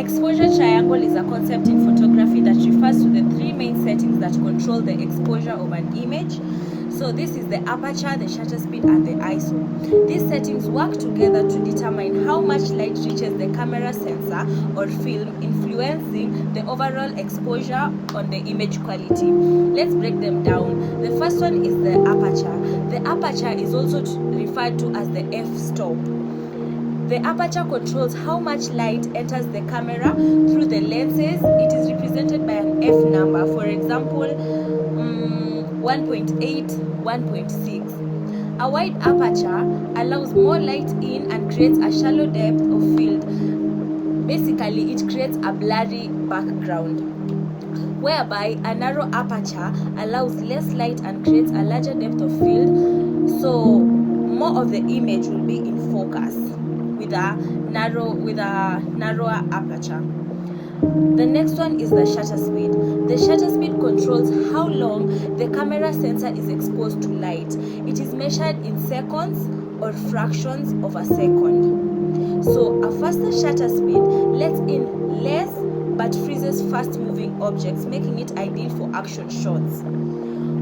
Exposure triangle is a concept in photography that refers to the three main settings that control the exposure of an image. So this is the aperture, the shutter speed, and the ISO. These settings work together to determine how much light reaches the camera sensor or film, influencing the overall exposure on the image quality. Let's break them down. The first one is the aperture. The aperture is also referred to as the f-stop. The aperture controls how much light enters the camera through the lenses. It is represented by an F number, for example, 1.8, 1.6. A wide aperture allows more light in and creates a shallow depth of field. Basically, it creates a blurry background. Whereby a narrow aperture allows less light and creates a larger depth of field, so more of the image will be in focus with a narrower aperture. The next one is the shutter speed. The shutter speed controls how long the camera sensor is exposed to light. It is measured in seconds or fractions of a second. So a faster shutter speed lets in less but freezes fast-moving objects, making it ideal for action shots.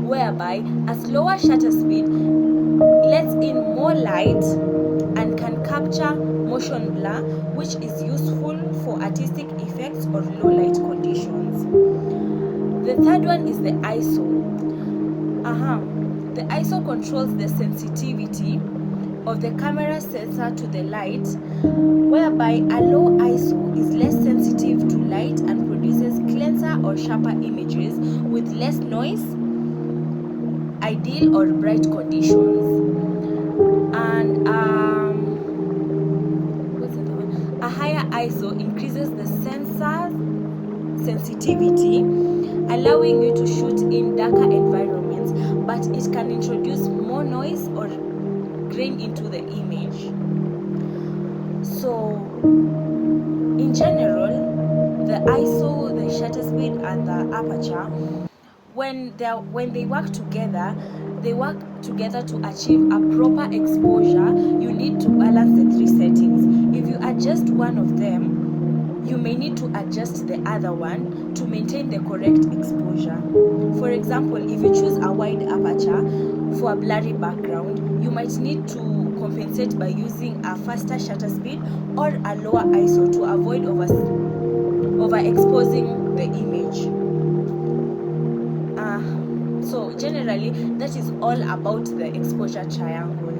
Whereby a slower shutter speed lets in more light and can capture motion blur, which is useful for artistic effects or low light conditions. The third one is the ISO. The ISO controls the sensitivity of the camera sensor to the light, whereby a low ISO is less sensitive to light and produces cleaner or sharper images with less noise, ideal or bright conditions. And a higher ISO increases the sensor's sensitivity, allowing you to shoot in darker environments, but it can introduce more noise or grain into the image. So, in general, the ISO, the shutter speed, and the aperture, when they work together, to achieve a proper exposure. You need to balance the three settings. If you adjust one of them, you may need to adjust the other one to maintain the correct exposure. For example, if you choose a wide aperture for a blurry background, you might need to compensate by using a faster shutter speed or a lower ISO to avoid overexposing the image. So generally, that is all about the exposure triangle.